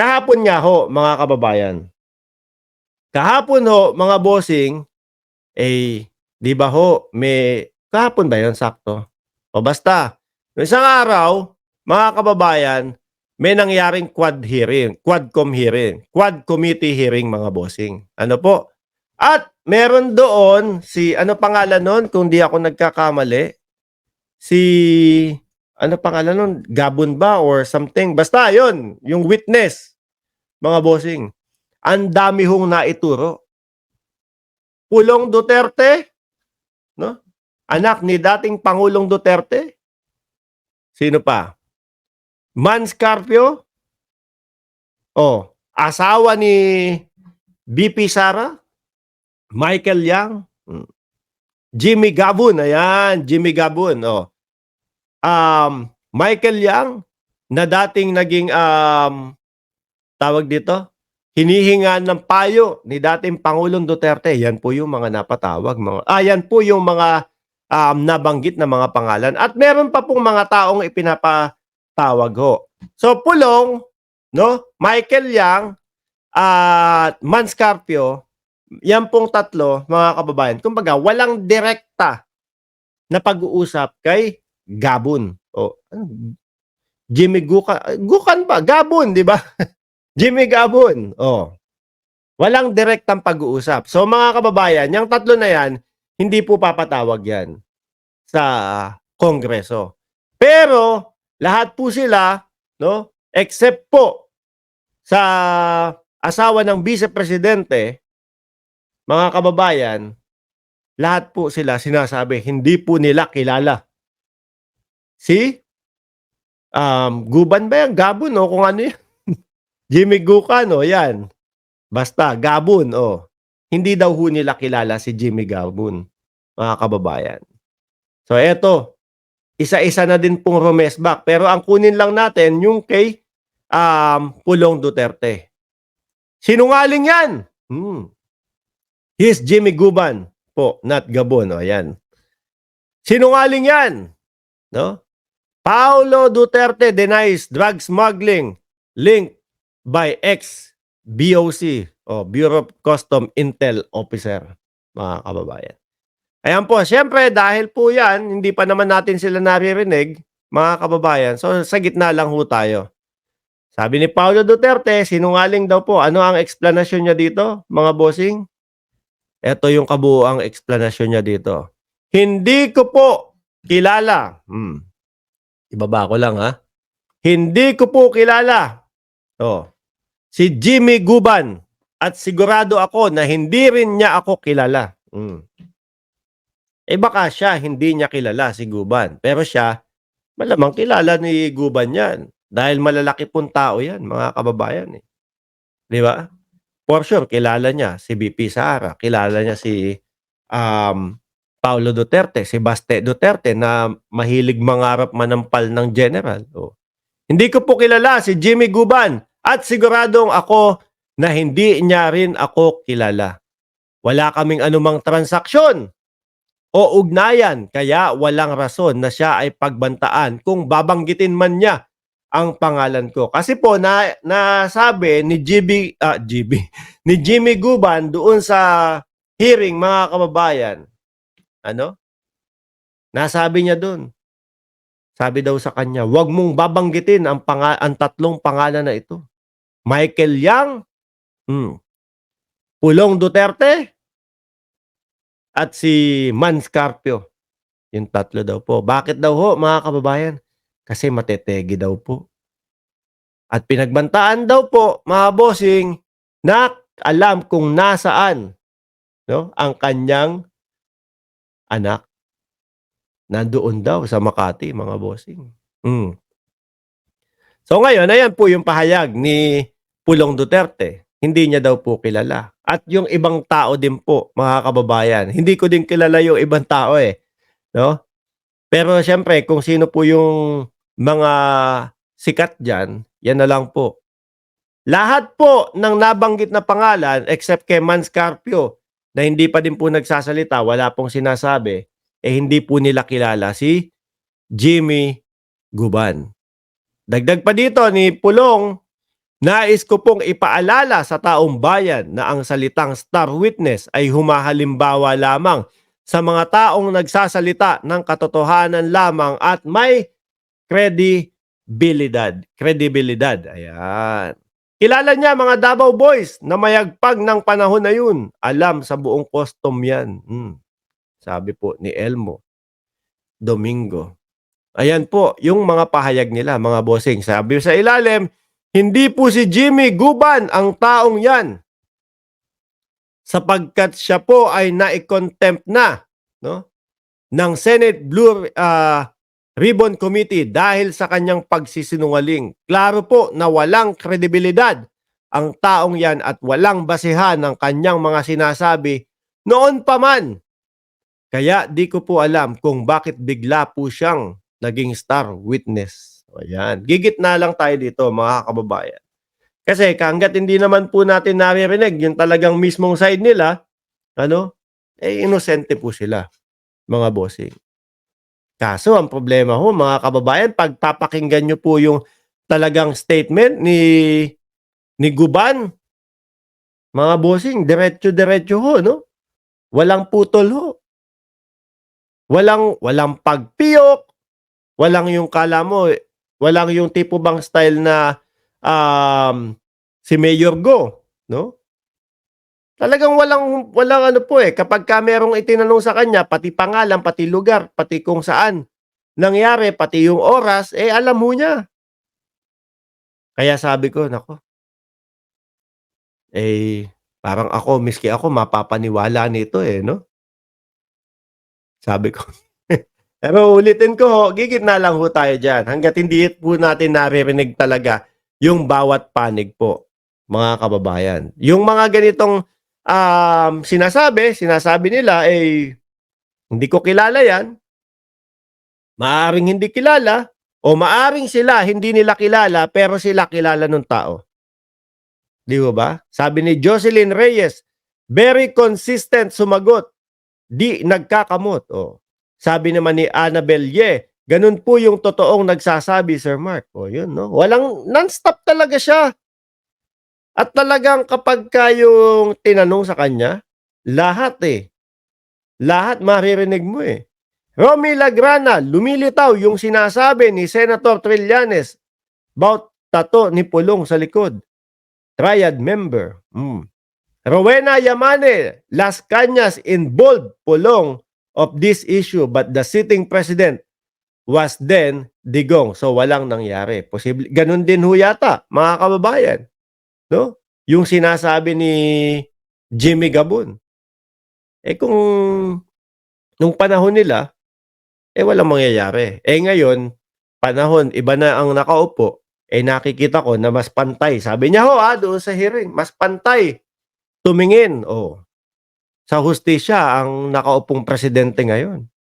Kahapon nga ho, mga kababayan. Kahapon ho, mga bossing, 'di ba ho, kahapon ba 'yun sakto? O basta, nung isang araw, mga kababayan, may nangyaring Quadcom hearing, Quad Committee hearing mga bossing. Ano po? At meron doon si ano pangalan nun kung di ako nagkakamali, si ano pangalan nun, Gabon ba or something, basta 'yun, yung witness, mga bossing. Ang dami hong naituro. Pulong Duterte, 'no? Anak ni dating Pangulong Duterte. Sino pa? Mans Carpio, asawa ni VP Sara, Michael Yang, Jimmy Gabon, ayan, Jimmy Gabon, Michael Yang na dating naging tawag dito, hinihingan ng payo ni dating Pangulong Duterte. Yan po yung mga napatawag, yan po yung mga nabanggit na mga pangalan. At meron pa pong mga taong ipinapatawag ho. So Pulong, no, Michael Yang at Mans Carpio, yan pong tatlo, mga kababayan. Kumbaga, walang direkta na pag-uusap kay Gabon. Jimmy Gukan ba? Gabon, di ba? Jimmy Gabon. Walang direktang pag-uusap. So mga kababayan, yung tatlo na yan, hindi po papatawag yan sa Kongreso. Pero lahat po sila, no, except po sa asawa ng Vice Presidente, mga kababayan, lahat po sila sinasabi hindi po nila kilala si Guban ba yan? Gabon, kung ano yan. Jimmy Gukan, yan. Basta, Gabon, Hindi daw ho nila kilala si Jimmy Gabon, mga kababayan. So, eto, isa-isa na din pong rumesbak. Pero ang kunin lang natin yung kay Pulong Duterte. Sinungaling yan! He's Jimmy Guban po, not Gabon. Ayan. Sinungaling yan! No? Paulo Duterte denies drug smuggling linked by ex-BOC Bureau of Custom Intel Officer, mga kababayan. Ayan po, siyempre dahil po yan, hindi pa naman natin sila naririnig, mga kababayan. So sa gitna lang ho tayo. Sabi ni Paulo Duterte, sinungaling daw po. Ano ang explanation niya dito, mga bossing? Ito yung kabuuang explanation niya dito. Hindi ko po kilala. Ibaba ko lang ha. Hindi ko po kilala. Si Jimmy Guban at sigurado ako na hindi rin niya ako kilala. Baka siya hindi niya kilala si Guban. Pero siya, malamang kilala ni Guban yan. Dahil malalaki pong tao yan, mga kababayan. Di ba? For sure, kilala niya si VP Sara. Kilala niya si Paulo Duterte, si Baste Duterte na mahilig mangarap manampal ng general. Hindi ko po kilala si Jimmy Guban at siguradong ako na hindi niya rin ako kilala. Wala kaming anumang transaksyon o ugnayan kaya walang rason na siya ay pagbantaan kung babanggitin man niya ang pangalan ko. Kasi po nasabi ni ni Jimmy Guban doon sa hearing, mga kababayan. Nasabi niya doon. Sabi daw sa kanya, "Huwag mong babanggitin ang tatlong pangalan na ito. Michael Yang, Pulong Duterte, at si Mans Carpio." Yung tatlo daw po. Bakit daw ho, mga kababayan? Kasi matetegi daw po. At pinagbantaan daw po, mga bossing, na alam kung nasaan, no, ang kanyang anak. Nandoon daw sa Makati, mga bossing. So ngayon, ayan po yung pahayag ni Pulong Duterte. Hindi niya daw po kilala. At yung ibang tao din po, mga kababayan. Hindi ko din kilala yung ibang tao no? Pero siyempre, kung sino po yung mga sikat dyan, yan na lang po. Lahat po ng nabanggit na pangalan, except kay Mans Carpio, na hindi pa din po nagsasalita, wala pong sinasabi, hindi po nila kilala si Jimmy Guban. Dagdag pa dito ni Pulong, Nais ko pong ipaalala sa taong bayan na ang salitang star witness ay humahalimbawa lamang sa mga taong nagsasalita ng katotohanan lamang at may kredibilidad. Kredibilidad. Ayan. Kilala niya mga Davao Boys na mayagpag ng panahon na yun. Alam sa buong custom yan. Sabi po ni Elmo Domingo. Ayan po, yung mga pahayag nila, mga bossing. Sabi sa ilalim, hindi po si Jimmy Guban ang taong yan sapagkat siya po ay nai-contempt na, no, ng Senate Blue Ribbon Committee dahil sa kanyang pagsisinungaling. Klaro po na walang kredibilidad ang taong yan at walang basehan ng kanyang mga sinasabi noon pa man. Kaya di ko po alam kung bakit bigla po siyang naging star witness. Ayan. Gigit na lang tayo dito, mga kababayan. Kasi hangga't hindi naman po natin naririnig yung talagang mismong side nila, inosente po sila, mga bossing. Kaso ang problema ho, mga kababayan, pag papakinggan nyo po yung talagang statement ni Guban, mga bossing, diretso-diretso ho, no? Walang putol ho. Walang pagpiyok, walang yung kala mo, walang yung tipo bang style na si Mayor Go, no? Talagang walang ano po kapag ka merong itinanong sa kanya, pati pangalan, pati lugar, pati kung saan nangyari, pati yung oras, alam mo niya. Kaya sabi ko, nako, parang ako, miski ako, mapapaniwala nito no? Sabi ko. Pero ulitin ko ho, gigit na lang ho tayo dyan. Hanggat hindi po natin naririnig talaga yung bawat panig po, mga kababayan. Yung mga ganitong sinasabi nila, hindi ko kilala yan. Maaring hindi kilala, o maaring sila, hindi nila kilala, pero sila kilala ng tao. Di ba? Sabi ni Jocelyn Reyes, very consistent sumagot. Di nagkakamot. Sabi naman ni Annabel ganun po yung totoong nagsasabi, Sir Mark. Yun, no? Walang, non-stop talaga siya. At talagang kapag kayong tinanong sa kanya, lahat lahat maririnig mo Romy Lagrana, lumilitaw yung sinasabi ni Senator Trillanes about tato ni Pulong sa likod. Triad member. Rowena Yamane, Las Cañas involved Pulong of this issue but the sitting president was then digong. So walang nangyari. Posible ganun din ho yata, mga kababayan. No? Yung sinasabi ni Jimmy Gabon. Kung nung panahon nila, walang mangyayari. Ngayon, panahon, iba na ang nakaupo, nakikita ko na mas pantay. Sabi niya doon sa hearing, mas pantay tumingin sa hustisya ang nakaupong presidente ngayon.